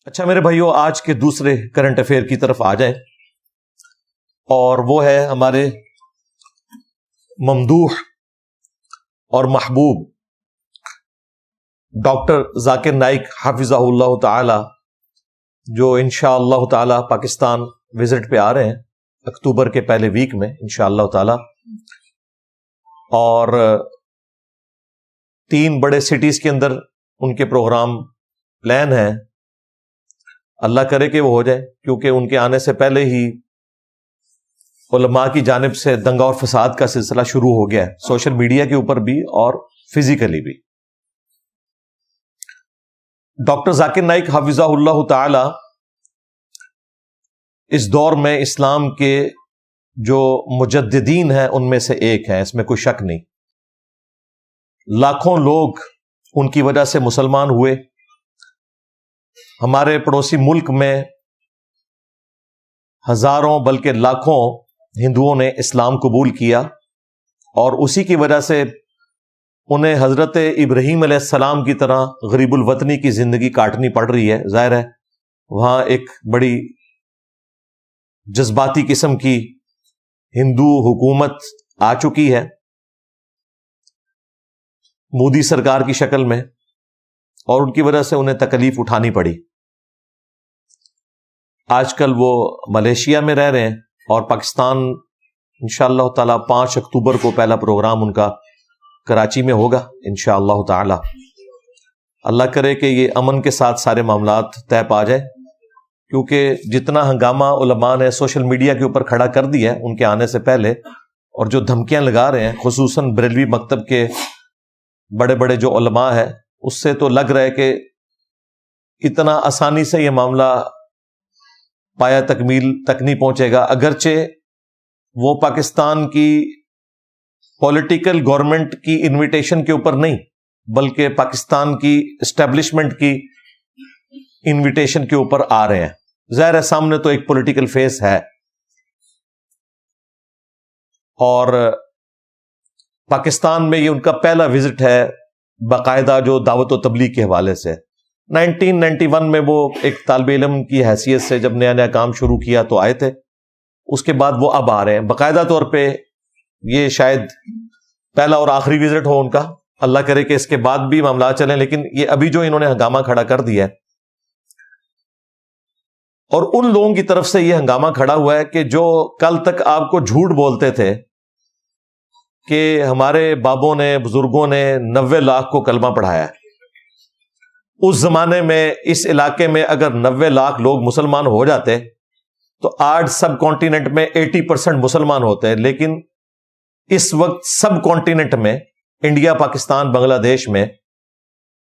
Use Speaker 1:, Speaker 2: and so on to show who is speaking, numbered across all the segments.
Speaker 1: اچھا میرے بھائیوں، آج کے دوسرے کرنٹ افیئر کی طرف آ جائیں، اور وہ ہے ہمارے ممدوح اور محبوب ڈاکٹر ذاکر نائک حفظہ اللہ تعالی، جو انشاءاللہ تعالی پاکستان وزٹ پہ آ رہے ہیں اکتوبر کے پہلے ویک میں انشاءاللہ تعالی، اور 3 بڑے سٹیز کے اندر ان کے پروگرام پلان ہیں۔ اللہ کرے کہ وہ ہو جائے، کیونکہ ان کے آنے سے پہلے ہی علماء کی جانب سے دنگا اور فساد کا سلسلہ شروع ہو گیا ہے، سوشل میڈیا کے اوپر بھی اور فزیکلی بھی۔ ڈاکٹر ذاکر نائک حفظہ اللہ تعالی اس دور میں اسلام کے جو مجددین ہیں ان میں سے ایک ہیں، اس میں کوئی شک نہیں۔ لاکھوں لوگ ان کی وجہ سے مسلمان ہوئے۔ ہمارے پڑوسی ملک میں ہزاروں بلکہ لاکھوں ہندوؤں نے اسلام قبول کیا، اور اسی کی وجہ سے انہیں حضرت ابراہیم علیہ السلام کی طرح غریب الوطنی کی زندگی کاٹنی پڑ رہی ہے۔ ظاہر ہے وہاں ایک بڑی جذباتی قسم کی ہندو حکومت آ چکی ہے مودی سرکار کی شکل میں، اور ان کی وجہ سے انہیں تکلیف اٹھانی پڑی۔ آج کل وہ ملیشیا میں رہ رہے ہیں، اور پاکستان انشاءاللہ تعالی 5 اکتوبر کو پہلا پروگرام ان کا کراچی میں ہوگا انشاءاللہ تعالی۔ اللہ کرے کہ یہ امن کے ساتھ سارے معاملات طے پا جائے، کیونکہ جتنا ہنگامہ علماء نے سوشل میڈیا کے اوپر کھڑا کر دیا ہے ان کے آنے سے پہلے، اور جو دھمکیاں لگا رہے ہیں خصوصاً بریلوی مکتب کے بڑے بڑے جو علماء ہیں، اس سے تو لگ رہا ہے کہ اتنا آسانی سے یہ معاملہ پایا تکمیل تک نہیں پہنچے گا، اگرچہ وہ پاکستان کی پولیٹیکل گورنمنٹ کی انویٹیشن کے اوپر نہیں، بلکہ پاکستان کی اسٹیبلشمنٹ کی انویٹیشن کے اوپر آ رہے ہیں۔ ظاہر ہے سامنے تو ایک پولیٹیکل فیس ہے، اور پاکستان میں یہ ان کا پہلا وزٹ ہے باقاعدہ جو دعوت و تبلیغ کے حوالے سے۔ 1991 میں وہ ایک طالب علم کی حیثیت سے جب نیا نیا کام شروع کیا تو آئے تھے، اس کے بعد وہ اب آ رہے ہیں باقاعدہ طور پہ۔ یہ شاید پہلا اور آخری وزٹ ہو ان کا، اللہ کرے کہ اس کے بعد بھی معاملات چلیں، لیکن یہ ابھی جو انہوں نے ہنگامہ کھڑا کر دیا ہے، اور ان لوگوں کی طرف سے یہ ہنگامہ کھڑا ہوا ہے کہ جو کل تک آپ کو جھوٹ بولتے تھے کہ ہمارے بابوں نے بزرگوں نے 90 لاکھ کو کلمہ پڑھایا ہے۔ اس زمانے میں اس علاقے میں اگر 90 لاکھ لوگ مسلمان ہو جاتے تو آج سب کانٹیننٹ میں 80% مسلمان ہوتے ہیں، لیکن اس وقت سب کانٹیننٹ میں انڈیا، پاکستان، بنگلہ دیش میں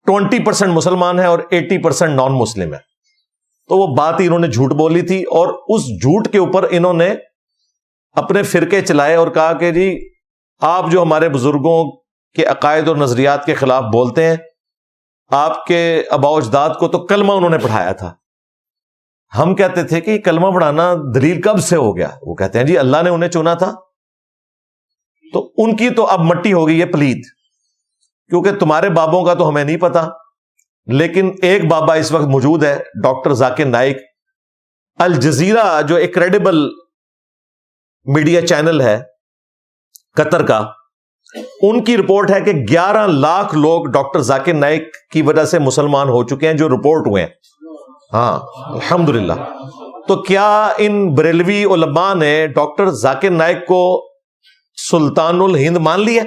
Speaker 1: 20% مسلمان ہیں اور 80% نان مسلم ہیں۔ تو وہ بات ہی انہوں نے جھوٹ بولی تھی، اور اس جھوٹ کے اوپر انہوں نے اپنے فرقے چلائے اور کہا کہ جی آپ جو ہمارے بزرگوں کے عقائد اور نظریات کے خلاف بولتے ہیں، آپ کے آباء و اجداد کو تو کلمہ انہوں نے پڑھایا تھا۔ ہم کہتے تھے کہ کلمہ پڑھانا دلیل کب سے ہو گیا؟ وہ کہتے ہیں جی اللہ نے انہیں چنا تھا۔ تو ان کی تو اب مٹی ہو گئی ہے پلید، کیونکہ تمہارے بابوں کا تو ہمیں نہیں پتا، لیکن ایک بابا اس وقت موجود ہے، ڈاکٹر ذاکر نائک۔ الجزیرہ جو ایک کریڈیبل میڈیا چینل ہے قطر کا، ان کی رپورٹ ہے کہ 11 لاکھ لوگ ڈاکٹر ذاکر نائک کی وجہ سے مسلمان ہو چکے ہیں، جو رپورٹ ہوئے ہیں۔ ہاں الحمدللہ۔ تو کیا ان بریلوی علماء نے ڈاکٹر ذاکر نائک کو سلطان الہند مان لیا؟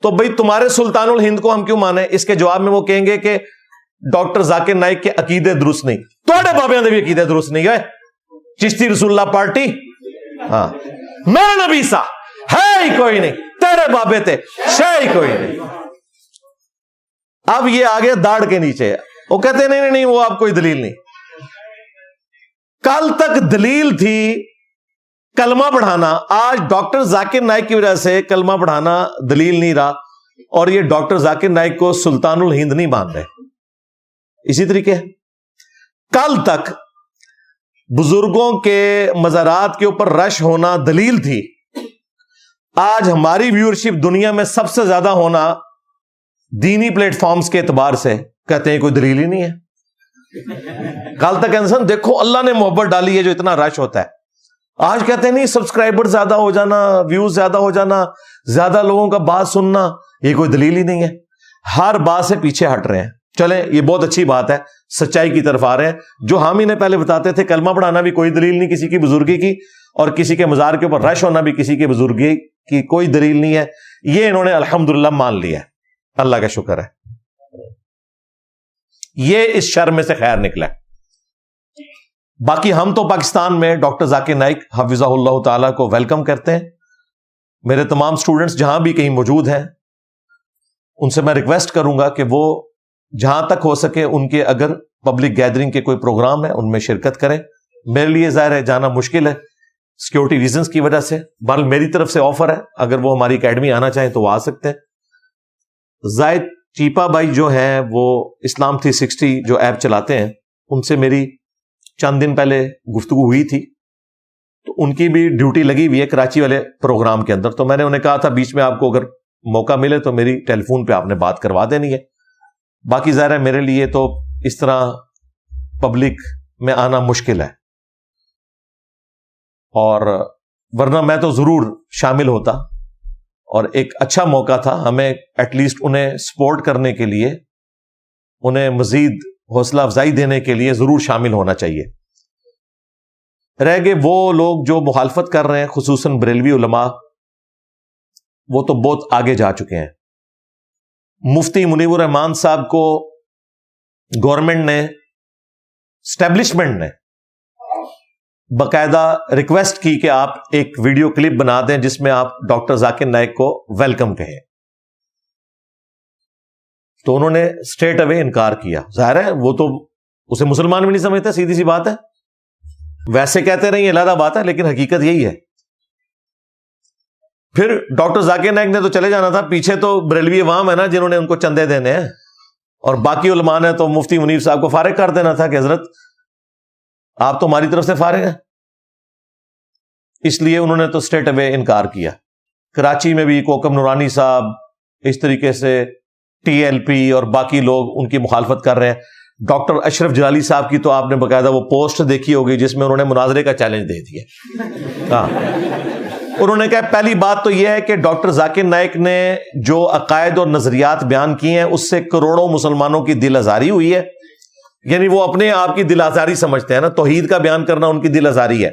Speaker 1: تو بھئی تمہارے سلطان الہند کو ہم کیوں مانیں؟ اس کے جواب میں وہ کہیں گے کہ ڈاکٹر ذاکر نائک کے عقیدے درست نہیں۔ توڑے بابیاں دے بھی عقیدے درست نہیں گئے، چشتی رسول اللہ پارٹی۔ ہاں میرا نبی سا ہے ہی کوئی نہیں، تیرے بابے تھے شے ہی کوئی نہیں۔ اب یہ آگے داڑھ کے نیچے، وہ کہتے ہیں نہیں وہ آپ کوئی دلیل نہیں۔ کل تک دلیل تھی کلمہ پڑھانا، آج ڈاکٹر ذاکر نائک کی وجہ سے کلمہ پڑھانا دلیل نہیں رہا، اور یہ ڈاکٹر ذاکر نائک کو سلطان الہند نہیں مان رہے۔ اسی طریقے کل تک بزرگوں کے مزارات کے اوپر رش ہونا دلیل تھی، آج ہماری ویورشپ دنیا میں سب سے زیادہ ہونا دینی پلیٹ فارمز کے اعتبار سے کہتے ہیں کوئی دلیل ہی نہیں ہے. کل تک انسان دیکھو اللہ نے محبت ڈالی ہے جو اتنا رش ہوتا ہے. آج کہتے ہیں نہیں سبسکرائبر زیادہ ہو جانا, ویوز زیادہ ہو جانا, زیادہ لوگوں کا بات سننا, یہ کوئی دلیل ہی نہیں ہے. ہر بات سے پیچھے ہٹ رہے ہیں. چلیں یہ بہت اچھی بات ہے, سچائی کی طرف آ رہے ہیں. جو ہم انہیں پہلے بتاتے تھے کلمہ پڑھانا بھی کوئی دلیل نہیں کسی کی بزرگی کی, اور کسی کے مزار کے اوپر رش ہونا بھی کسی کی بزرگی کی کوئی دلیل نہیں ہے, یہ انہوں نے الحمدللہ مان لیا ہے. اللہ کا شکر ہے. یہ اس شر میں سے خیر نکلا ہے. باقی ہم تو پاکستان میں ڈاکٹر ذاکر نائک حفظہ اللہ تعالیٰ کو ویلکم کرتے ہیں. میرے تمام سٹوڈنٹس جہاں بھی کہیں موجود ہیں ان سے میں ریکویسٹ کروں گا کہ وہ جہاں تک ہو سکے ان کے اگر پبلک گیدرنگ کے کوئی پروگرام ہے ان میں شرکت کریں. میرے لیے ظاہر ہے جانا مشکل ہے سیکیورٹی ریزنز کی وجہ سے, بہرحال میری طرف سے آفر ہے, اگر وہ ہماری اکیڈمی آنا چاہیں تو وہ آ سکتے ہیں. زائد چیپا بھائی جو ہیں وہ اسلام 360 جو ایپ چلاتے ہیں, ان سے میری چند دن پہلے گفتگو ہوئی تھی, تو ان کی بھی ڈیوٹی لگی ہوئی ہے کراچی والے پروگرام کے اندر. تو میں نے انہیں کہا تھا بیچ میں آپ کو اگر موقع ملے تو میری ٹیلی فون پہ آپ نے بات کروا دینی ہے. باقی ظاہر ہے میرے لیے تو اس طرح پبلک میں آنا مشکل ہے, اور ورنہ میں تو ضرور شامل ہوتا, اور ایک اچھا موقع تھا ہمیں ایٹ لیسٹ انہیں سپورٹ کرنے کے لیے, انہیں مزید حوصلہ افزائی دینے کے لیے ضرور شامل ہونا چاہیے. رہ گئے وہ لوگ جو مخالفت کر رہے ہیں, خصوصاً بریلوی علماء, وہ تو بہت آگے جا چکے ہیں. مفتی منیب الرحمان صاحب کو گورنمنٹ نے, اسٹیبلشمنٹ نے باقاعدہ ریکویسٹ کی کہ آپ ایک ویڈیو کلپ بنا دیں جس میں آپ ڈاکٹر ذاکر نائک کو ویلکم کہیں. تو انہوں نے اسٹریٹ اوے انکار کیا. ظاہر ہے وہ تو اسے مسلمان بھی نہیں سمجھتے, سیدھی سی بات ہے. ویسے کہتے رہے علیحدہ بات ہے, لیکن حقیقت یہی ہے. پھر ڈاکٹر ذاکر نائک نے تو چلے جانا تھا, پیچھے تو بریلوی عوام ہے نا جنہوں نے ان کو چندے دینے ہیں, اور باقی علماء نے تو مفتی منیب صاحب کو فارغ کر دینا تھا کہ حضرت آپ تو ہماری طرف سے فارغ ہیں. اس لیے انہوں نے تو اسٹریٹ اوے انکار کیا. کراچی میں بھی کوکم نورانی صاحب, اس طریقے سے ٹی ایل پی اور باقی لوگ ان کی مخالفت کر رہے ہیں. ڈاکٹر اشرف جلالی صاحب کی تو آپ نے باقاعدہ وہ پوسٹ دیکھی ہوگی جس میں انہوں نے مناظرے کا چیلنج دے دیا. ہاں, انہوں نے کہا پہلی بات تو یہ ہے کہ ڈاکٹر ذاکر نائک نے جو عقائد اور نظریات بیان کیے ہیں اس سے کروڑوں مسلمانوں کی دل آزاری ہوئی ہے. یعنی وہ اپنے آپ کی دل آزاری سمجھتے ہیں نا, توحید کا بیان کرنا ان کی دل آزاری ہے.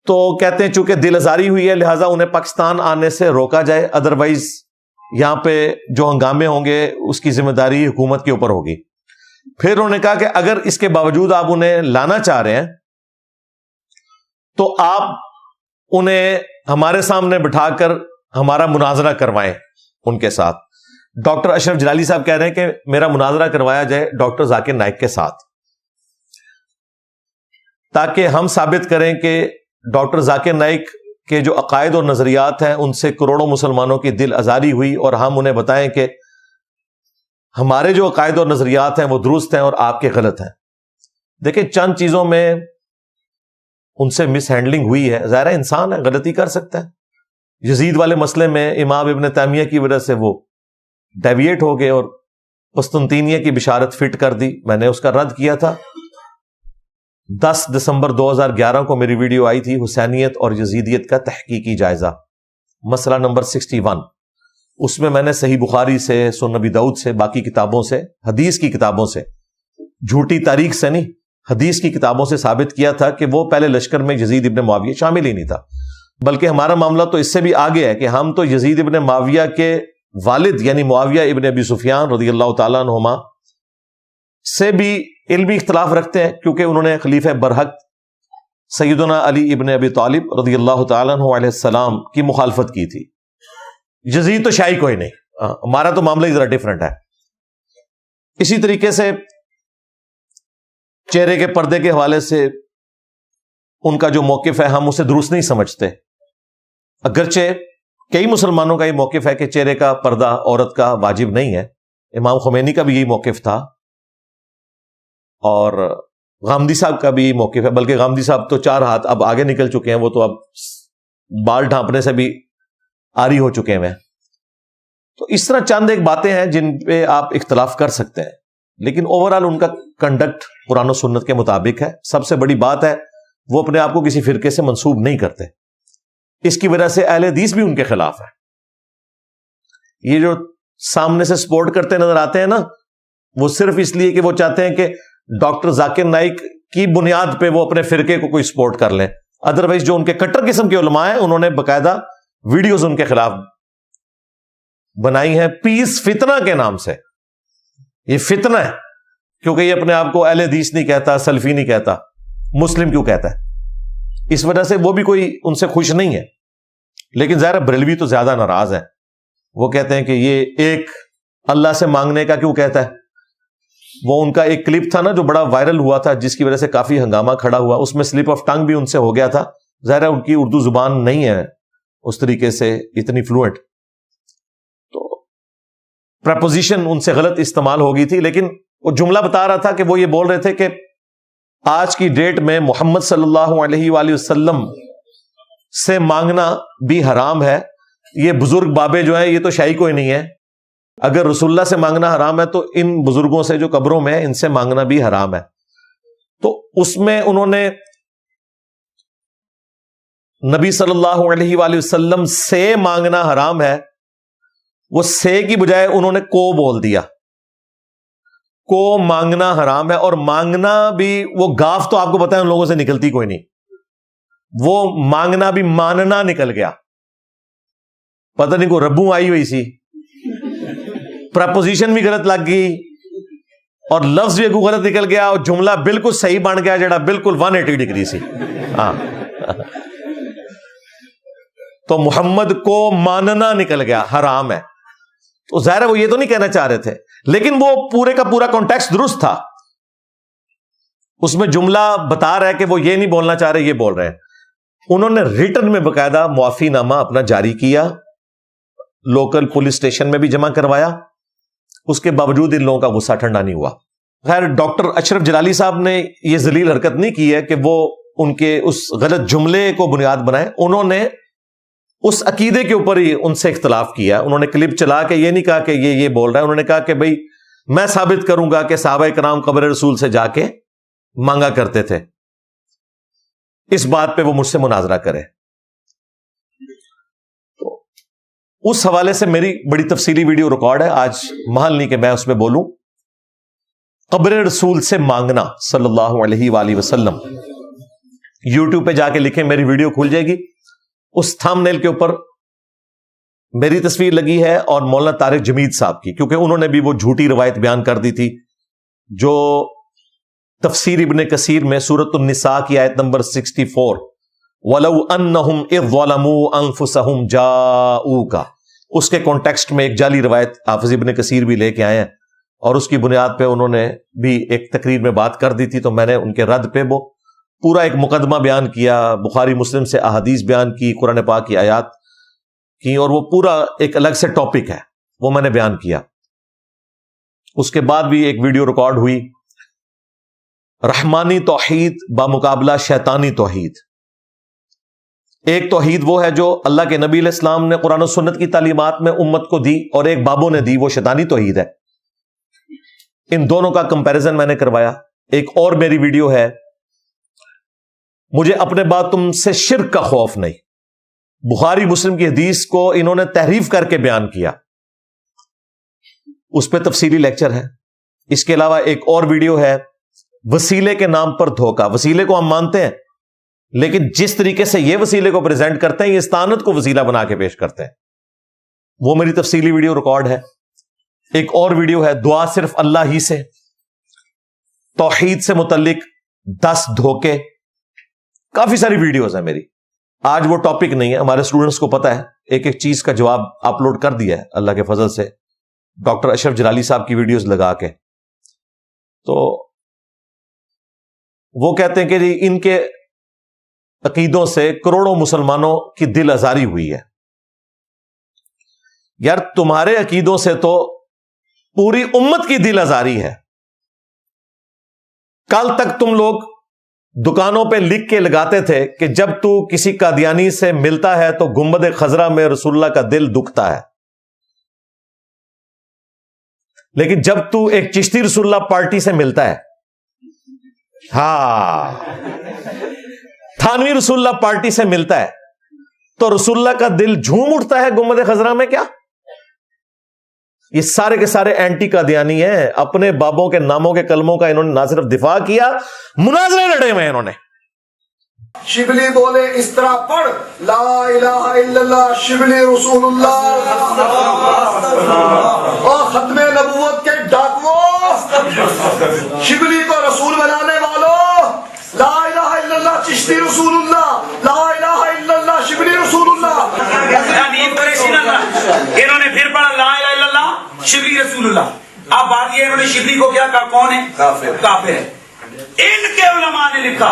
Speaker 1: تو کہتے ہیں چونکہ دل آزاری ہوئی ہے لہٰذا انہیں پاکستان آنے سے روکا جائے, ادروائز یہاں پہ جو ہنگامے ہوں گے اس کی ذمہ داری حکومت کے اوپر ہوگی. پھر انہوں نے کہا کہ اگر اس کے باوجود آپ انہیں لانا چاہ رہے ہیں تو آپ انہیں ہمارے سامنے بٹھا کر ہمارا مناظرہ کروائیں ان کے ساتھ. ڈاکٹر اشرف جلالی صاحب کہہ رہے ہیں کہ میرا مناظرہ کروایا جائے ڈاکٹر ذاکر نائک کے ساتھ, تاکہ ہم ثابت کریں کہ ڈاکٹر ذاکر نائک کے جو عقائد اور نظریات ہیں ان سے کروڑوں مسلمانوں کی دل آزاری ہوئی, اور ہم انہیں بتائیں کہ ہمارے جو عقائد اور نظریات ہیں وہ درست ہیں اور آپ کے غلط ہیں. دیکھیں چند چیزوں میں ان سے مس ہینڈلنگ ہوئی ہے, ظاہر ہے انسان ہے, غلطی کر سکتا ہے. یزید والے مسئلے میں امام ابن تیمیہ کی وجہ سے وہ ڈیویٹ ہو گئے اور قسطنطینیہ کی بشارت فٹ کر دی. میں نے اس کا رد کیا تھا. 10 دسمبر 2011 کو میری ویڈیو آئی تھی حسینیت اور یزیدیت کا تحقیقی جائزہ, مسئلہ نمبر 61. اس میں نے صحیح بخاری سے, سنن نبی داؤد سے, باقی کتابوں سے, حدیث کی کتابوں سے, جھوٹی تاریخ سے نہیں, حدیث کی کتابوں سے ثابت کیا تھا کہ وہ پہلے لشکر میں یزید ابن معاویہ شامل ہی نہیں تھا. بلکہ ہمارا معاملہ تو اس سے بھی آگے ہے کہ ہم تو یزید ابن معاویہ کے والد یعنی معاویہ ابن ابی سفیان رضی اللہ تعالیٰ عنہما سے بھی علمی اختلاف رکھتے ہیں, کیونکہ انہوں نے خلیفہ برحق سیدنا علی ابن ابی طالب رضی اللہ تعالیٰ عنہ علیہ السلام کی مخالفت کی تھی. یزید تو شاہی کوئی نہیں, ہمارا تو معاملہ ہی ذرا ڈفرنٹ ہے. اسی طریقے سے چہرے کے پردے کے حوالے سے ان کا جو موقف ہے ہم اسے درست نہیں سمجھتے, اگرچہ کئی مسلمانوں کا یہ موقف ہے کہ چہرے کا پردہ عورت کا واجب نہیں ہے. امام خمینی کا بھی یہی موقف تھا, اور غامدی صاحب کا بھی یہی موقف ہے. بلکہ غامدی صاحب تو 4 ہاتھ اب آگے نکل چکے ہیں, وہ تو اب بال ڈھانپنے سے بھی آری ہو چکے ہیں. تو اس طرح چند ایک باتیں ہیں جن پہ آپ اختلاف کر سکتے ہیں، لیکن اوورآل ان کا کنڈکٹ قرآن و سنت کے مطابق ہے۔ سب سے بڑی بات ہے وہ اپنے آپ کو کسی فرقے سے منسوب نہیں کرتے، اس کی وجہ سے اہل حدیث بھی ان کے خلاف ہے۔ یہ جو سامنے سے سپورٹ کرتے نظر آتے ہیں نا، وہ صرف اس لیے کہ وہ چاہتے ہیں کہ ڈاکٹر ذاکر نائک کی بنیاد پہ وہ اپنے فرقے کو کوئی سپورٹ کر لیں۔ ادروائز جو ان کے کٹر قسم کے علماء ہیں انہوں نے باقاعدہ ویڈیوز ان کے خلاف بنائی ہیں پیس فتنہ کے نام سے۔ یہ فتنہ ہے کیونکہ یہ اپنے آپ کو اہل حدیث نہیں کہتا، سلفی نہیں کہتا، مسلم کیوں کہتا ہے؟ اس وجہ سے وہ بھی کوئی ان سے خوش نہیں ہے۔ لیکن ظاہر بریلوی تو زیادہ ناراض ہے، وہ کہتے ہیں کہ یہ ایک اللہ سے مانگنے کا کیوں کہتا ہے؟ وہ ان کا ایک کلپ تھا نا جو بڑا وائرل ہوا تھا، جس کی وجہ سے کافی ہنگامہ کھڑا ہوا، اس میں سلپ آف ٹنگ بھی ان سے ہو گیا تھا۔ ظاہر ہے ان کی اردو زبان نہیں ہے اس طریقے سے اتنی فلوئنٹ، تو پریپوزیشن ان سے غلط استعمال ہو گئی تھی، لیکن وہ جملہ بتا رہا تھا کہ وہ یہ بول رہے تھے کہ آج کی ڈیٹ میں محمد صلی اللہ علیہ وآلہ وسلم سے مانگنا بھی حرام ہے۔ یہ بزرگ بابے جو ہیں یہ تو شاہی کوئی نہیں ہے، اگر رسول اللہ سے مانگنا حرام ہے تو ان بزرگوں سے جو قبروں میں ان سے مانگنا بھی حرام ہے۔ تو اس میں انہوں نے نبی صلی اللہ علیہ وآلہ وسلم سے مانگنا حرام ہے، وہ سے کی بجائے انہوں نے کو بول دیا۔ کو مانگنا حرام ہے، اور مانگنا بھی وہ گاف تو آپ کو پتا ہے ان لوگوں سے نکلتی کوئی نہیں، وہ مانگنا بھی ماننا نکل گیا، پتہ نہیں کو ربوں آئی ہوئی سی، پریپوزیشن بھی غلط لگ گئی اور لفظ بھی غلط نکل گیا اور جملہ بالکل صحیح بن گیا جڑا بالکل 180 ڈگری سی۔ ہاں تو محمد کو ماننا نکل گیا، حرام ہے۔ تو ظاہر ہے وہ یہ تو نہیں کہنا چاہ رہے تھے، لیکن وہ پورے کا پورا کانٹیکسٹ درست تھا، اس میں جملہ بتا رہا ہے کہ وہ یہ نہیں بولنا چاہ رہے، یہ بول رہے ہیں۔ انہوں نے ریٹن میں باقاعدہ معافی نامہ اپنا جاری کیا، لوکل پولیس اسٹیشن میں بھی جمع کروایا، اس کے باوجود ان لوگوں کا غصہ ٹھنڈا نہیں ہوا۔ خیر ڈاکٹر اشرف جلالی صاحب نے یہ ذلیل حرکت نہیں کی ہے کہ وہ ان کے اس غلط جملے کو بنیاد بنائے، انہوں نے اس عقیدے کے اوپر ہی ان سے اختلاف کیا۔ انہوں نے کلپ چلا کے یہ نہیں کہا کہ یہ بول رہا ہے، انہوں نے کہا کہ بھئی میں ثابت کروں گا کہ صحابہ کرام قبر رسول سے جا کے مانگا کرتے تھے، اس بات پہ وہ مجھ سے مناظرہ کرے۔ تو اس حوالے سے میری بڑی تفصیلی ویڈیو ریکارڈ ہے، آج محل نہیں کہ میں اس میں بولوں۔ قبر رسول سے مانگنا صلی اللہ علیہ وآلہ وسلم، یوٹیوب پہ جا کے لکھیں، میری ویڈیو کھل جائے گی، اس تھم نیل کے اوپر میری تصویر لگی ہے اور مولانا طارق جمید صاحب کی، کیونکہ انہوں نے بھی وہ جھوٹی روایت بیان کر دی تھی جو تفسیر ابن کثیر میں سورۃ النساء کی آیت نمبر 64 وَلَوْ أَنَّهُمْ إِذْ ظَلَمُوا أَنفُسَهُمْ جَاءُوكَ، اس کے کانٹیکسٹ میں ایک جعلی روایت حافظ ابن کثیر بھی لے کے آئے ہیں، اور اس کی بنیاد پہ انہوں نے بھی ایک تقریر میں بات کر دی تھی، تو میں نے ان کے رد پہ وہ پورا ایک مقدمہ بیان کیا، بخاری مسلم سے احادیث بیان کی، قرآن پاک کی آیات کی، اور وہ پورا ایک الگ سے ٹاپک ہے، وہ میں نے بیان کیا۔ اس کے بعد بھی ایک ویڈیو ریکارڈ ہوئی، رحمانی توحید بامقابلہ شیطانی توحید۔ ایک توحید وہ ہے جو اللہ کے نبی علیہ السلام نے قرآن و سنت کی تعلیمات میں امت کو دی، اور ایک بابوں نے دی، وہ شیطانی توحید ہے۔ ان دونوں کا کمپیریزن میں نے کروایا۔ ایک اور میری ویڈیو ہے، مجھے اپنے بعد تم سے شرک کا خوف نہیں، بخاری مسلم کی حدیث کو انہوں نے تحریف کر کے بیان کیا، اس پہ تفصیلی لیکچر ہے۔ اس کے علاوہ ایک اور ویڈیو ہے، وسیلے کے نام پر دھوکہ۔ وسیلے کو ہم مانتے ہیں، لیکن جس طریقے سے یہ وسیلے کو پریزنٹ کرتے ہیں، یہ استعانت کو وسیلہ بنا کے پیش کرتے ہیں، وہ میری تفصیلی ویڈیو ریکارڈ ہے۔ ایک اور ویڈیو ہے، دعا صرف اللہ ہی سے، توحید سے متعلق 10 دھوکے، کافی ساری ویڈیوز ہیں میری۔ آج وہ ٹاپک نہیں ہے، ہمارے اسٹوڈنٹس کو پتا ہے، ایک ایک چیز کا جواب اپلوڈ کر دیا ہے اللہ کے فضل سے، ڈاکٹر اشرف جلالی صاحب کی ویڈیوز لگا کے۔ تو وہ کہتے ہیں کہ جی ان کے عقیدوں سے کروڑوں مسلمانوں کی دل آزاری ہوئی ہے۔ یار تمہارے عقیدوں سے تو پوری امت کی دل آزاری ہے۔ کل تک تم لوگ دکانوں پہ لکھ کے لگاتے تھے کہ جب تو کسی قادیانی سے ملتا ہے تو گنبد خضرا میں رسول اللہ کا دل دکھتا ہے۔ لیکن جب تو ایک چشتی رسول اللہ پارٹی سے ملتا ہے، ہاں تھانوی رسول اللہ پارٹی سے ملتا ہے، تو رسول اللہ کا دل جھوم اٹھتا ہے گنبد خضرا میں کیا؟ یہ سارے کے سارے اینٹی قادیانی ہیں، اپنے بابوں کے ناموں کے کلموں کا انہوں نے نہ صرف دفاع کیا، مناظرے لڑے ہوئے انہوں نے۔
Speaker 2: شبلی بولے اس طرح پڑھ، لا الہ الا اللہ شبلی رسول اللہ، اور ختم نبوت کے ڈاکووں، شبلی کو رسول بنانے والوں، لا الہ الا اللہ چشتی رسول اللہ، لا الہ الا اللہ شبلی رسول اللہ۔
Speaker 3: انہوں نے پھر پڑھا لا الہ الا اللہ شبلی رسول اللہ۔ اب بات یہ انہوں نے شبلی کو کیا کہا؟ کون ہے؟ کافر ہے۔ ان کے علماء نے لکھا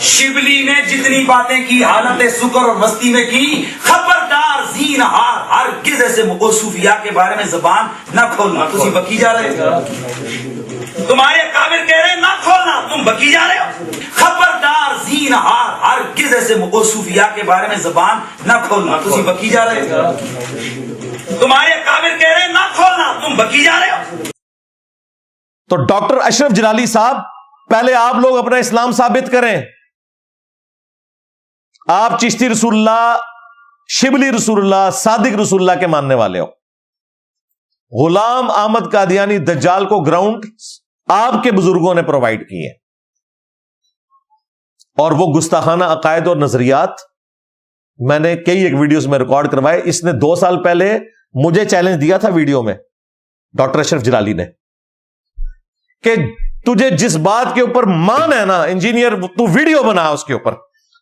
Speaker 3: شبلی نے جتنی باتیں کی حالت سکر اور مستی میں کی، خبردار زینہار ہرگز ایسے صوفیاء کے بارے میں زبان نہ کھولنا۔ تم بکی جا رہے ہو، تمہارے کافر کہہ رہے ہیں نہ کھولنا، تم بکی جا رہے ہو۔ خبردار زینہار ہرگز ایسے صوفیاء کے بارے میں زبان نہ کھولنا۔ تم بکی جا رہے ہو، تمہارے کافر کہہ رہے ہیں نہ کھولنا، تم بکی جا رہے ہو۔
Speaker 1: تو ڈاکٹر اشرف جلالی صاحب، پہلے آپ لوگ اپنا اسلام ثابت کریں۔ آپ چشتی رسول اللہ، شبلی رسول اللہ، صادق رسول اللہ کے ماننے والے ہو۔ غلام احمد قادیانی دجال کو گراؤنڈ آپ کے بزرگوں نے پرووائڈ کیے، اور وہ گستاخانہ عقائد اور نظریات میں نے کئی ایک ویڈیوز میں ریکارڈ کروائے۔ اس نے 2 سال پہلے مجھے چیلنج دیا تھا ویڈیو میں، ڈاکٹر اشرف جلالی نے، کہ تجھے جس بات کے اوپر مان ہے نا انجینئر، تو ویڈیو بنا اس کے اوپر،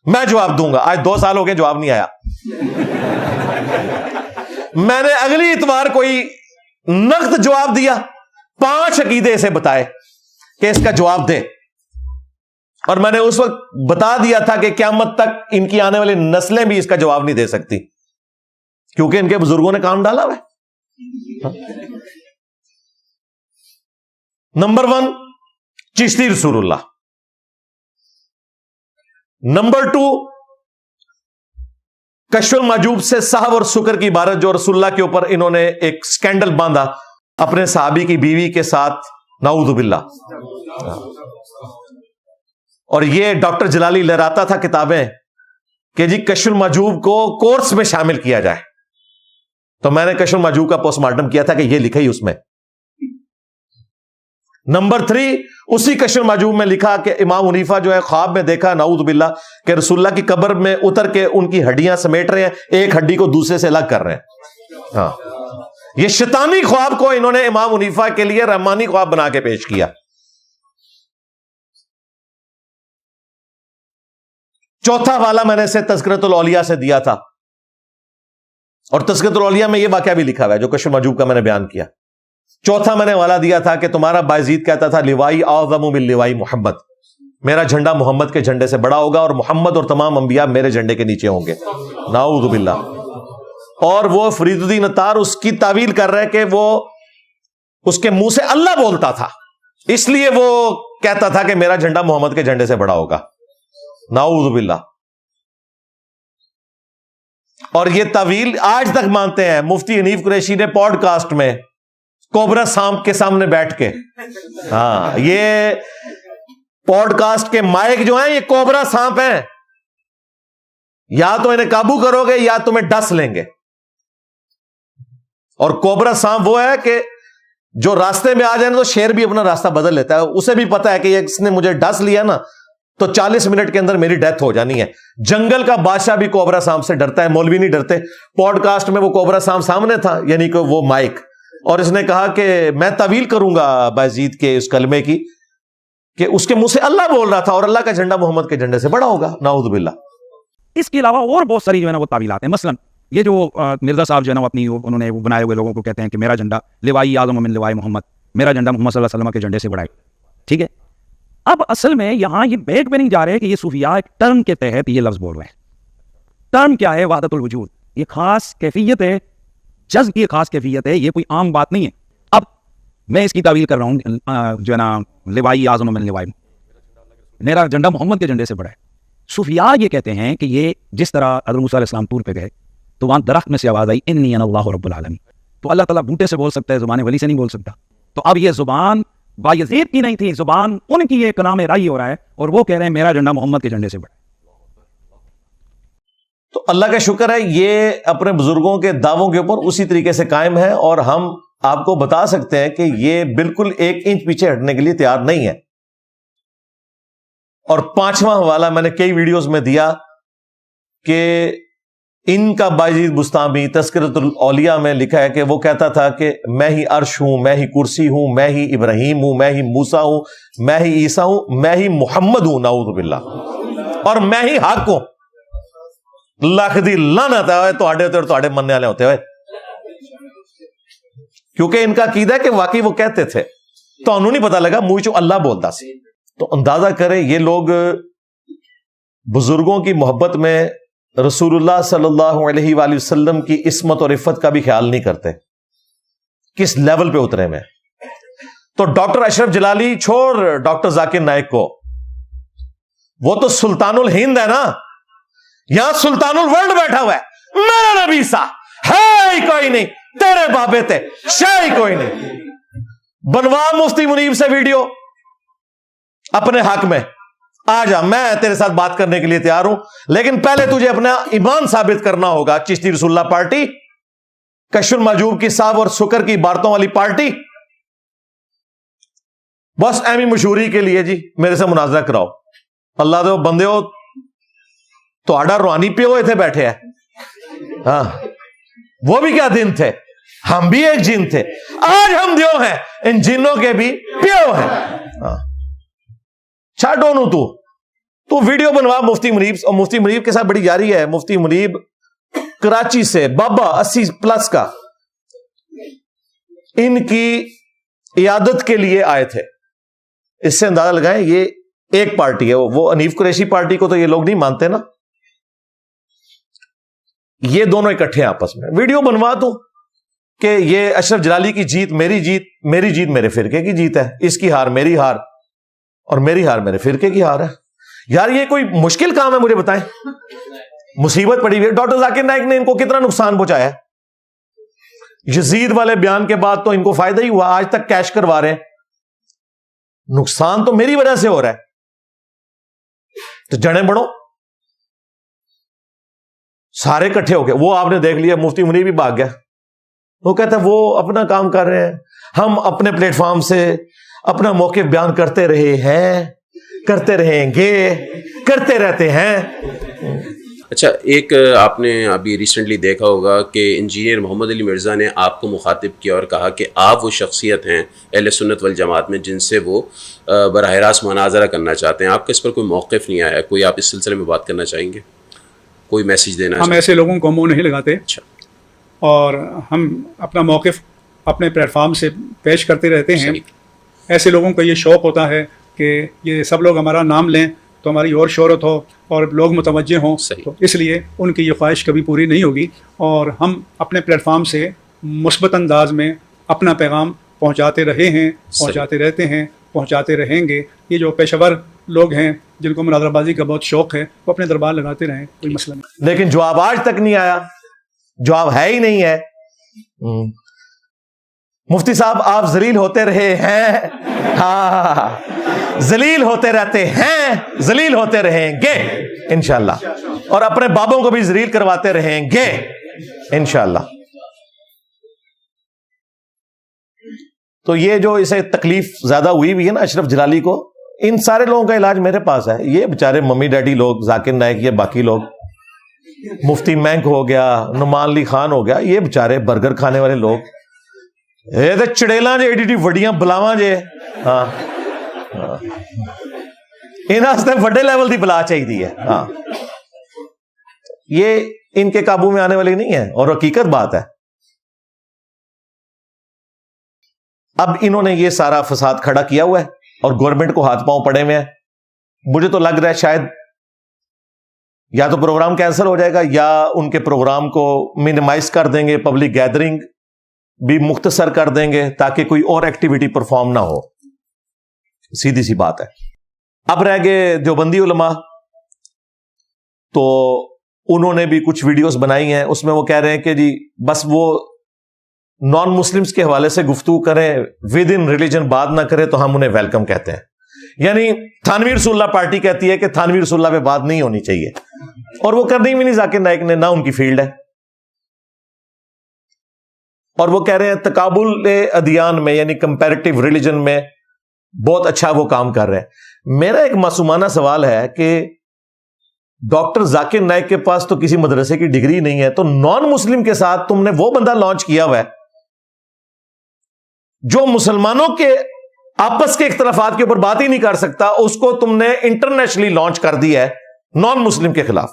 Speaker 1: میں جواب دوں گا۔ آج 2 سال ہو گئے، جواب نہیں آیا۔ میں نے اگلی اتوار کوئی نقد جواب دیا، 5 عقیدے اسے بتائے کہ اس کا جواب دے، اور میں نے اس وقت بتا دیا تھا کہ قیامت تک ان کی آنے والی نسلیں بھی اس کا جواب نہیں دے سکتی، کیونکہ ان کے بزرگوں نے کام ڈالا ہوا ہے۔ نمبر 1 چشتی رسول اللہ، نمبر 2 کشف المحجوب سے صحو اور سکر کی عبارت، جو رسول اللہ کے اوپر انہوں نے ایک سکینڈل باندھا اپنے صحابی کی بیوی کے ساتھ، نعوذ باللہ۔ اور یہ ڈاکٹر جلالی لہراتا تھا کتابیں کہ جی کشف المحجوب کو کورس میں شامل کیا جائے، تو میں نے کشف المحجوب کا پوسٹ مارٹم کیا تھا کہ یہ لکھا ہی اس میں۔ نمبر 3 اسی کشف المحجوب میں لکھا کہ امام حنیفہ جو ہے خواب میں دیکھا، نعوذ باللہ، کہ رسول اللہ کی قبر میں اتر کے ان کی ہڈیاں سمیٹ رہے ہیں، ایک ہڈی کو دوسرے سے الگ کر رہے ہیں۔ ہاں، یہ شیطانی خواب کو انہوں نے امام حنیفہ کے لیے رحمانی خواب بنا کے پیش کیا۔ چوتھا والا میں نے اسے تذکرۃ الاولیاء سے دیا تھا، اور تذکرۃ الاولیاء میں یہ واقعہ بھی لکھا ہوا ہے جو کشف المحجوب کا میں نے بیان کیا۔ چوتھا میں نے والا دیا تھا کہ تمہارا بایزید کہتا تھا لوائی اعظم من لوائی محمد، میرا جھنڈا محمد کے جھنڈے سے بڑا ہوگا، اور محمد اور تمام انبیاء میرے جھنڈے کے نیچے ہوں گے، نعوذ باللہ۔ اور وہ فرید الدین عطار اس کی تعویل کر رہے کہ وہ اس کے منہ سے اللہ بولتا تھا، اس لیے وہ کہتا تھا کہ میرا جھنڈا محمد کے جھنڈے سے بڑا ہوگا، نعوذ باللہ۔ اور یہ تعویل آج تک مانتے ہیں۔ مفتی حنیف قریشی نے پوڈ کاسٹ میں کوبرا سانپ کے سامنے بیٹھ کے، ہاں، یہ پوڈ کاسٹ کے مائک جو ہیں یہ کوبرا سانپ ہیں، یا تو انہیں قابو کرو گے یا تمہیں ڈس لیں گے۔ اور کوبرا سانپ وہ ہے کہ جو راستے میں آ جائے نا تو شیر بھی اپنا راستہ بدل لیتا ہے، اسے بھی پتا ہے کہ اس نے مجھے ڈس لیا نا تو 40 منٹ کے اندر میری ڈیتھ ہو جانی ہے۔ جنگل کا بادشاہ بھی کوبرا سانپ سے ڈرتا ہے، مولوی نہیں ڈرتے۔ پوڈ کاسٹ میں وہ کوبرا سانپ سامنے تھا، یعنی کہ وہ مائک، اور اس نے کہا کہ میں تعویل کروں گا بایزید کے اس کلمے کی کہ اس کے منہ سے اللہ بول رہا تھا اور اللہ کا جھنڈا محمد کے جھنڈے سے بڑا ہوگا، نعوذ باللہ۔
Speaker 4: اس کے علاوہ اور بہت ساری جو ہے نا وہ تعویلات ہیں۔ مثلا یہ جو مرزا صاحب جو ہے نا اپنی انہوں نے وہ بنائے ہوئے لوگوں کو کہتے ہیں کہ میرا جھنڈا لوائی اعظم من لوائی محمد، میرا جھنڈا محمد صلی اللہ علیہ وسلم کے جھنڈے سے بڑا ہے، ٹھیک ہے۔ اب اصل میں یہاں یہ بیک پہ نہیں جا رہے کہ یہ صوفیاء ایک ٹرم کے تحت یہ لفظ بول رہے ہیں۔ ٹرم کیا ہے؟ وحدت الوجود، یہ خاص کیفیت ہے، جذب کی خاص کیفیت ہے، یہ کوئی عام بات نہیں ہے۔ اب میں اس کی تعویل کر رہا ہوں جو ہے نا لوائی اعظم من لوائی، میرا جھنڈا محمد کے جھنڈے سے بڑا ہے۔ صوفیاء یہ کہتے ہیں کہ یہ جس طرح حضرت موسیٰ علیہ السلام طور پہ گئے تو وہاں درخت میں سے آواز آئی انی انا اللہ رب العالمین، تو اللہ تعالیٰ بوٹے سے بول سکتا ہے، زبان ولی سے نہیں بول سکتا۔ تو اب یہ زبان بایزید کی نہیں تھی, زبان ان کی یہ کلام رائی ہو رہا ہے, اور وہ کہہ رہے ہیں میرا جھنڈا محمد کے جھنڈے سے بڑا.
Speaker 1: تو اللہ کا شکر ہے یہ اپنے بزرگوں کے دعووں کے اوپر اسی طریقے سے قائم ہے, اور ہم آپ کو بتا سکتے ہیں کہ یہ بالکل 1 انچ پیچھے ہٹنے کے لیے تیار نہیں ہے. اور 5واں حوالہ میں نے کئی ویڈیوز میں دیا کہ ان کا بایزید بستامی تذکرۃ الاولیاء میں لکھا ہے کہ وہ کہتا تھا کہ میں ہی عرش ہوں, میں ہی کرسی ہوں, میں ہی ابراہیم ہوں, میں ہی موسیٰ ہوں, میں ہی عیسیٰ ہوں, میں ہی محمد ہوں, نعوذ باللہ, اور میں ہی حق ہوں. لکھ دی لعنت ہے تواڈے مننے والے ہوتے ہوئے, کیونکہ ان کا عقیدہ ہے کہ واقعی وہ کہتے تھے, تو انہوں نہیں پتا لگا منہ چوں اللہ بولتا سی. تو اندازہ کریں یہ لوگ بزرگوں کی محبت میں رسول اللہ صلی اللہ علیہ وآلہ وسلم کی عصمت اور عفت کا بھی خیال نہیں کرتے, کس لیول پہ اترے میں. تو ڈاکٹر اشرف جلالی چھوڑ ڈاکٹر ذاکر نائک کو, وہ تو سلطان الہند ہے نا, یہاں سلطان الورلڈ بیٹھا ہوا ہے. میرا نبی سا ہے ہی کوئی نہیں, تیرے بابے تے شاہ ہی کوئی نہیں. بنوا مفتی منیب سے ویڈیو اپنے حق میں, آ جا, میں تیرے ساتھ بات کرنے کے لیے تیار ہوں, لیکن پہلے تجھے اپنا ایمان ثابت کرنا ہوگا. چشتی رسول اللہ پارٹی, کشف المحجوب کی صاحب اور سکر کی عبارتوں والی پارٹی, بس ایمی مشہوری کے لیے جی میرے سے مناظرہ کراؤ. اللہ دے بندے ہو تو آڈا روحانی پے ہوئے تھے بیٹھے ہیں, ہاں وہ بھی کیا دن تھے, ہم بھی ایک جن تھے, آج ہم دیو ہیں, ان جنوں کے بھی پیو ہیں. ہاں چھاٹو نو تو ویڈیو بنوا مفتی منیب, اور مفتی منیب کے ساتھ بڑی جاری ہے. مفتی منیب کراچی سے بابا 80+ کا ان کی عیادت کے لیے آئے تھے. اس سے اندازہ لگائیں یہ ایک پارٹی ہے. وہ حنیف قریشی پارٹی کو تو یہ لوگ نہیں مانتے نا, یہ دونوں اکٹھے ہیں آپس میں. ویڈیو بنوا دو کہ یہ اشرف جلالی کی جیت میری جیت, میری جیت میرے فرقے کی جیت ہے, اس کی ہار میری ہار, اور میری ہار میرے فرقے کی ہار ہے. یار یہ کوئی مشکل کام ہے؟ مجھے بتائیں. مصیبت پڑی ہوئی. ڈاکٹر ذاکر نائک نے ان کو کتنا نقصان پہنچایا. یزید والے بیان کے بعد تو ان کو فائدہ ہی ہوا, آج تک کیش کروا رہے ہیں. نقصان تو میری وجہ سے ہو رہا ہے. تو جڑیں بڑھو, سارے اکٹھے ہو گئے. وہ آپ نے دیکھ لیا مفتی منیب بھی بھاگ گیا. وہ کہتا ہے وہ اپنا کام کر رہے ہیں, ہم اپنے پلیٹ فارم سے اپنا موقف بیان کرتے رہے ہیں, کرتے رہیں گے, کرتے رہتے ہیں.
Speaker 5: اچھا, ایک آپ نے ابھی ریسنٹلی دیکھا ہوگا کہ انجینئر محمد علی مرزا نے آپ کو مخاطب کیا اور کہا کہ آپ وہ شخصیت ہیں اہل سنت والجماعت میں جن سے وہ براہ راست مناظرہ کرنا چاہتے ہیں. آپ کا اس پر کوئی موقف نہیں آیا, کوئی آپ اس سلسلے میں بات کرنا چاہیں گے, کوئی میسج دینا؟
Speaker 6: ہم ایسے لوگوں کو منہ نہیں لگاتے.
Speaker 5: اچھا,
Speaker 6: اور ہم اپنا موقف اپنے پلیٹ فارم سے پیش کرتے رہتے ہیں. ایسے لوگوں کو یہ شوق ہوتا ہے کہ یہ سب لوگ ہمارا نام لیں تو ہماری اور شہرت ہو اور لوگ متوجہ ہوں, تو اس لیے ان کی یہ خواہش کبھی پوری نہیں ہوگی. اور ہم اپنے پلیٹ فارم سے مثبت انداز میں اپنا پیغام پہنچاتے رہے ہیں, پہنچاتے رہتے ہیں, پہنچاتے رہیں گے. یہ جو پیشہ ور لوگ ہیں جن کو مناظرہ بازی کا بہت شوق ہے وہ اپنے دربار لگاتے رہیں, کوئی مسئلہ نہیں.
Speaker 1: لیکن جواب آج تک نہیں آیا, جواب ہے ہی نہیں ہے. مفتی صاحب آپ ذلیل ہوتے رہے ہیں, ہاں ذلیل ہوتے رہتے ہیں, ذلیل ہوتے رہیں گے انشاءاللہ, اور اپنے بابوں کو بھی ذلیل کرواتے رہیں گے انشاءاللہ. تو یہ جو اسے تکلیف زیادہ ہوئی ہے نا اشرف جلالی کو, ان سارے لوگوں کا علاج میرے پاس ہے. یہ بیچارے ممی ڈیڈی لوگ, ذاکر نائک, یہ باقی لوگ, مفتی مینک ہو گیا, نعمان علی خان ہو گیا, یہ بیچارے برگر کھانے والے لوگ, یہ تو چڑیلاں جے ایڈی وڈیاں بلاواں جے, ہاں انہاں وڈے لیول دی بلا چاہیے ہے. ہاں یہ ان کے قابو میں آنے والی نہیں ہے, اور حقیقت بات ہے. اب انہوں نے یہ سارا فساد کھڑا کیا ہوا ہے اور گورنمنٹ کو ہاتھ پاؤں پڑے ہوئے ہیں. مجھے تو لگ رہا ہے شاید یا تو پروگرام کینسل ہو جائے گا یا ان کے پروگرام کو منیمائز کر دیں گے, پبلک گیدرنگ بھی مختصر کر دیں گے تاکہ کوئی اور ایکٹیویٹی پرفارم نہ ہو. سیدھی سی بات ہے. اب رہ گئے دیوبندی علماء, تو انہوں نے بھی کچھ ویڈیوز بنائی ہیں, اس میں وہ کہہ رہے ہیں کہ جی بس وہ نان مسلمس کے حوالے سے گفتگو کریں ود ان ریلیجن بات نہ کریں تو ہم انہیں ویلکم کہتے ہیں. یعنی تھانوی رسول اللہ پارٹی کہتی ہے کہ تھانوی رسول اللہ پہ بات نہیں ہونی چاہیے, اور وہ کرنی بھی نہیں ذاکر نائک نے, نہ ان کی فیلڈ ہے. اور وہ کہہ رہے ہیں تقابل ادیان میں یعنی کمپیریٹیو ریلیجن میں بہت اچھا وہ کام کر رہے ہیں. میرا ایک معصومانہ سوال ہے کہ ڈاکٹر ذاکر نائک کے پاس تو کسی مدرسے کی ڈگری نہیں ہے, تو نان مسلم کے ساتھ تم نے وہ بندہ لانچ کیا ہوا ہے جو مسلمانوں کے آپس کے اختلافات کے اوپر بات ہی نہیں کر سکتا, اس کو تم نے انٹرنیشنلی لانچ کر دیا ہے نان مسلم کے خلاف.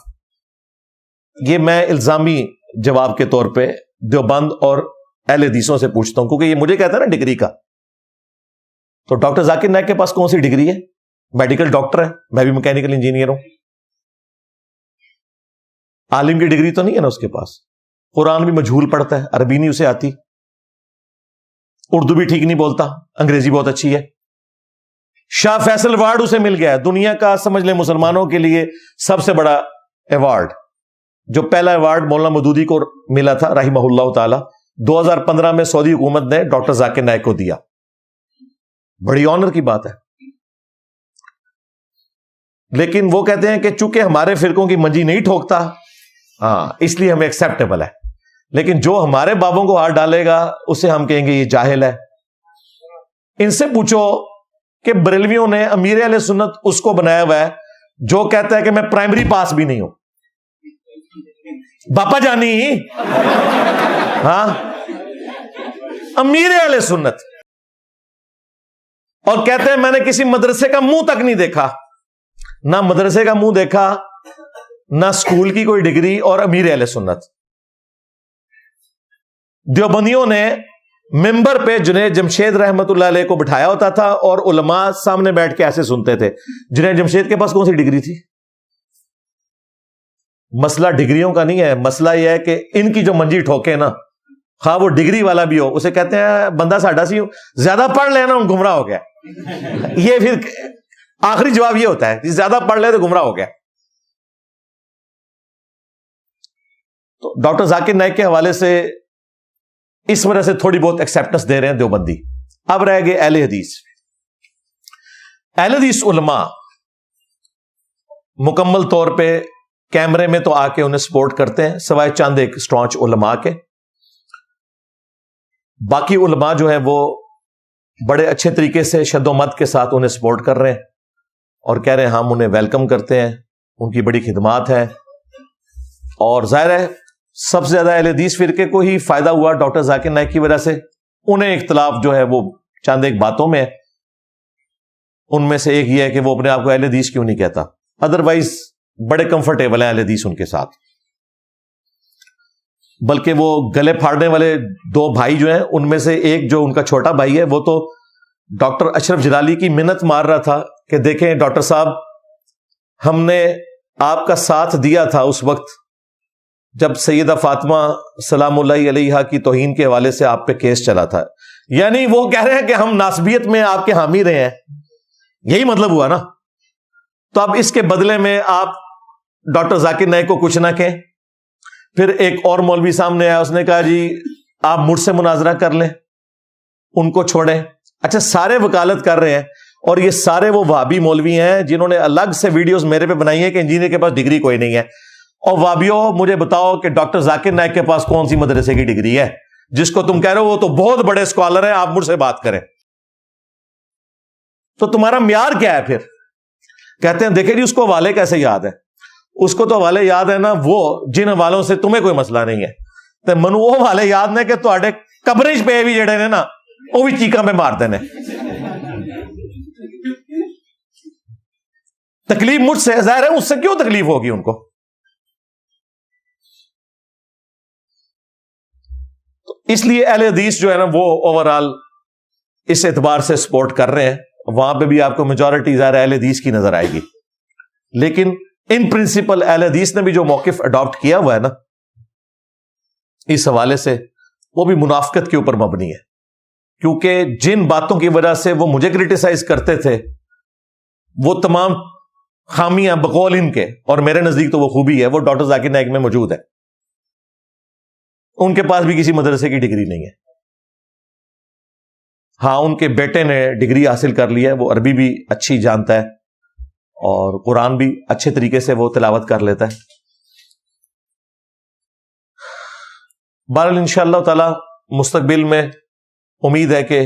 Speaker 1: یہ میں الزامی جواب کے طور پہ دیوبند اور اہل حدیثوں سے پوچھتا ہوں, کیونکہ یہ مجھے کہتا ہے نا ڈگری کا. تو ڈاکٹر ذاکر نائک کے پاس کون سی ڈگری ہے؟ میڈیکل ڈاکٹر ہے, میں بھی میکینیکل انجینئر ہوں. عالم کی ڈگری تو نہیں ہے نا اس کے پاس. قرآن بھی مجہول پڑھتا ہے, عربی نہیں اسے آتی, اردو بھی ٹھیک نہیں بولتا, انگریزی بہت اچھی ہے. شاہ فیصل ایوارڈ اسے مل گیا ہے, دنیا کا سمجھ لیں مسلمانوں کے لیے سب سے بڑا ایوارڈ. جو پہلا ایوارڈ مولانا مودودی کو ملا تھا رحمہ اللہ تعالی, 2015 میں سعودی حکومت نے ڈاکٹر ذاکر نائک کو دیا. بڑی آنر کی بات ہے. لیکن وہ کہتے ہیں کہ چونکہ ہمارے فرقوں کی منجی نہیں ٹھوکتا, ہاں اس لیے ہمیں ایکسیپٹیبل ہے, لیکن جو ہمارے بابوں کو ہاتھ ڈالے گا اسے ہم کہیں گے یہ جاہل ہے. ان سے پوچھو کہ بریلویوں نے امیر اہل سنت اس کو بنایا ہوا ہے جو کہتا ہے کہ میں پرائمری پاس بھی نہیں ہوں. باپا جانی, ہاں امیر اہل سنت, اور کہتے ہیں میں نے کسی مدرسے کا منہ تک نہیں دیکھا. نہ مدرسے کا منہ دیکھا, نہ اسکول کی کوئی ڈگری, اور امیر اہل سنت. دیوبندیوں نے ممبر پہ جنید جمشید رحمت اللہ علیہ کو بٹھایا ہوتا تھا اور علماء سامنے بیٹھ کے ایسے سنتے تھے. جنید جمشید کے پاس کون سی ڈگری تھی؟ مسئلہ ڈگریوں کا نہیں ہے, مسئلہ یہ ہے کہ ان کی جو منجی ٹھوکے نا, خواہ وہ ڈگری والا بھی ہو, اسے کہتے ہیں بندہ ساڈا سی زیادہ پڑھ لے نا گمراہ ہو گیا. یہ پھر آخری جواب یہ ہوتا ہے, زیادہ پڑھ لے تو گمراہ ہو گیا. تو ڈاکٹر ذاکر نائک کے حوالے سے اس وجہ سے تھوڑی بہت ایکسیپٹنس دے رہے ہیں دیوبندی. اب رہ گئے اہل حدیث. اہل حدیث علماء مکمل طور پہ کیمرے میں تو آ کے انہیں سپورٹ کرتے ہیں, سوائے چند ایک اسٹانچ علماء کے. باقی علماء جو ہیں وہ بڑے اچھے طریقے سے شد و مد کے ساتھ انہیں سپورٹ کر رہے ہیں اور کہہ رہے ہیں ہم انہیں ویلکم کرتے ہیں, ان کی بڑی خدمات ہے. اور ظاہر ہے سب سے زیادہ اہل حدیث فرقے کو ہی فائدہ ہوا ڈاکٹر ذاکر نائک کی وجہ سے. انہیں اختلاف جو ہے وہ چند ایک باتوں میں, ان میں سے ایک یہ ہے کہ وہ اپنے آپ کو اہل حدیث کیوں نہیں کہتا, ادروائز بڑے کمفرٹیبل ہیں اہل حدیث ان کے ساتھ. بلکہ وہ گلے پھاڑنے والے دو بھائی جو ہیں ان میں سے ایک جو ان کا چھوٹا بھائی ہے وہ تو ڈاکٹر اشرف جلالی کی منت مار رہا تھا کہ دیکھیں ڈاکٹر صاحب, ہم نے آپ کا ساتھ دیا تھا اس وقت جب سیدہ فاطمہ سلام اللہ علیہا کی توہین کے حوالے سے آپ پہ کیس چلا تھا. یعنی وہ کہہ رہے ہیں کہ ہم ناسبیت میں آپ کے حامی رہے ہیں, یہی مطلب ہوا نا. تو اب اس کے بدلے میں آپ ڈاکٹر ذاکر نائک کو کچھ نہ کہیں. پھر ایک اور مولوی سامنے آیا, اس نے کہا جی آپ مجھ سے مناظرہ کر لیں, ان کو چھوڑیں. اچھا سارے وکالت کر رہے ہیں, اور یہ سارے وہ وہابی مولوی ہیں جنہوں نے الگ سے ویڈیوز میرے پہ بنائی ہیں کہ انجینئر کے پاس ڈگری کوئی نہیں ہے. اور وہابیوں مجھے بتاؤ کہ ڈاکٹر ذاکر نائک کے پاس کون سی مدرسے کی ڈگری ہے جس کو تم کہہ رہے ہو وہ تو بہت بڑے اسکالر ہیں, آپ مجھ سے بات کریں. تو تمہارا معیار کیا ہے پھر؟ کہتے ہیں دیکھیں جی اس کو حوالے کیسے یاد ہے, اس کو تو حوالے یاد ہے نا وہ جن حوالوں سے تمہیں کوئی مسئلہ نہیں ہے. تو منو وہ حوالے یاد نے کہ تواڈے قبرش پہ بھی جڑے نے نا وہ بھی چیکاں پہ مارتے ہیں. تکلیف مجھ سے, ظاہر ہے اس سے کیوں تکلیف ہوگی ان کو. تو اس لیے اہل حدیث جو ہے نا وہ اوور آل اس اعتبار سے سپورٹ کر رہے ہیں. وہاں پہ بھی آپ کو میجورٹی ظاہر اہل حدیث کی نظر آئے گی, لیکن ان پرنسپل اہل حدیث نے بھی جو موقف اڈاپٹ کیا ہوا ہے نا اس حوالے سے, وہ بھی منافقت کے اوپر مبنی ہے. کیونکہ جن باتوں کی وجہ سے وہ مجھے کرٹیسائز کرتے تھے وہ تمام خامیاں بقول ان کے, اور میرے نزدیک تو وہ خوبی ہے, وہ ڈاکٹر ذاکر نائک میں موجود ہے. ان کے پاس بھی کسی مدرسے کی ڈگری نہیں ہے, ہاں ان کے بیٹے نے ڈگری حاصل کر لی ہے, وہ عربی بھی اچھی جانتا ہے اور قرآن بھی اچھے طریقے سے وہ تلاوت کر لیتا ہے. بہرحال انشاءاللہ تعالی مستقبل میں امید ہے کہ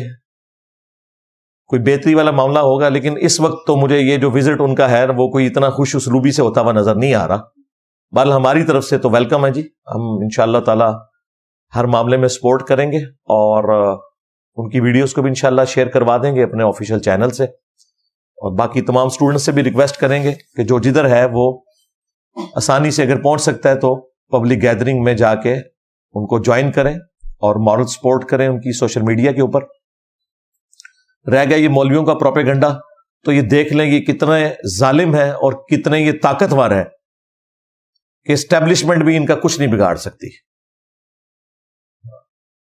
Speaker 1: کوئی بہتری والا معاملہ ہوگا, لیکن اس وقت تو مجھے یہ جو وزٹ ان کا ہے وہ کوئی اتنا خوش اسلوبی سے ہوتا ہوا نظر نہیں آ رہا. بہرحال ہماری طرف سے تو ویلکم ہے جی, ہم انشاءاللہ تعالی ہر معاملے میں سپورٹ کریں گے اور ان کی ویڈیوز کو بھی انشاءاللہ شیئر کروا دیں گے اپنے آفیشیل چینل سے, اور باقی تمام اسٹوڈنٹ سے بھی ریکویسٹ کریں گے کہ جو جدھر ہے وہ آسانی سے اگر پہنچ سکتا ہے تو پبلک گیدرنگ میں جا کے ان کو جوائن کریں اور مورل سپورٹ کریں ان کی سوشل میڈیا کے اوپر. رہ گیا یہ مولویوں کا پروپیگنڈا, تو یہ دیکھ لیں یہ کتنے ظالم ہیں اور کتنے یہ طاقتور ہیں کہ اسٹیبلشمنٹ بھی ان کا کچھ نہیں بگاڑ سکتی.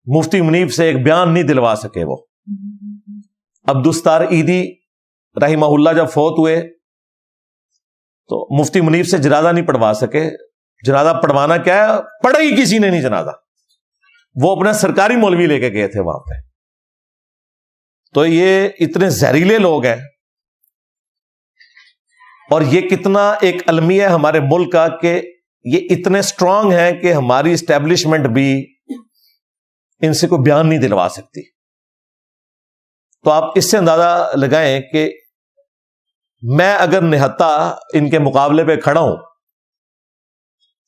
Speaker 1: مفتی منیب سے ایک بیان نہیں دلوا سکے وہ. عبدالستار عیدی رحمہ اللہ جب فوت ہوئے تو مفتی منیب سے جنازہ نہیں پڑھوا سکے. جنازہ پڑھوانا کیا ہے, پڑھا ہی کسی نے نہیں جنازہ, وہ اپنا سرکاری مولوی لے کے گئے تھے وہاں پہ. تو یہ اتنے زہریلے لوگ ہیں, اور یہ کتنا ایک المیہ ہے ہمارے ملک کا کہ یہ اتنے سٹرونگ ہیں کہ ہماری اسٹیبلشمنٹ بھی ان سے کوئی بیان نہیں دلوا سکتی. تو آپ اس سے اندازہ لگائیں کہ میں اگر نہتا ان کے مقابلے پہ کھڑا ہوں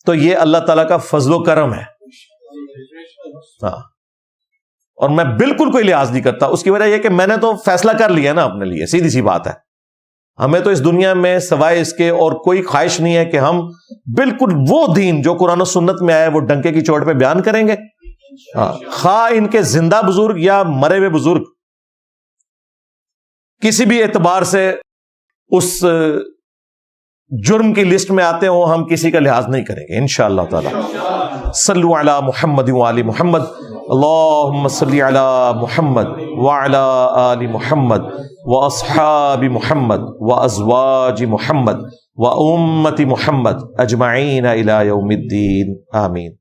Speaker 1: تو یہ اللہ تعالیٰ کا فضل و کرم ہے. ہاں, اور میں بالکل کوئی لحاظ نہیں کرتا. اس کی وجہ یہ کہ میں نے تو فیصلہ کر لیا نا اپنے لیے, سیدھی سی بات ہے. ہمیں تو اس دنیا میں سوائے اس کے اور کوئی خواہش نہیں ہے کہ ہم بالکل وہ دین جو قرآن و سنت میں آیا ہے وہ ڈنکے کی چوٹ پہ بیان کریں گے. ہاں, خواہ ان کے زندہ بزرگ یا مرے ہوئے بزرگ کسی بھی اعتبار سے اس جرم کی لسٹ میں آتے ہوں, ہم کسی کا لحاظ نہیں کریں گے انشاءاللہ تعالی. صلو علی محمد وعلی محمد, اللہم صلی علی محمد وعلی آل محمد واصحاب محمد وازواج محمد وامت محمد اجمعین الی یوم الدین, آمین.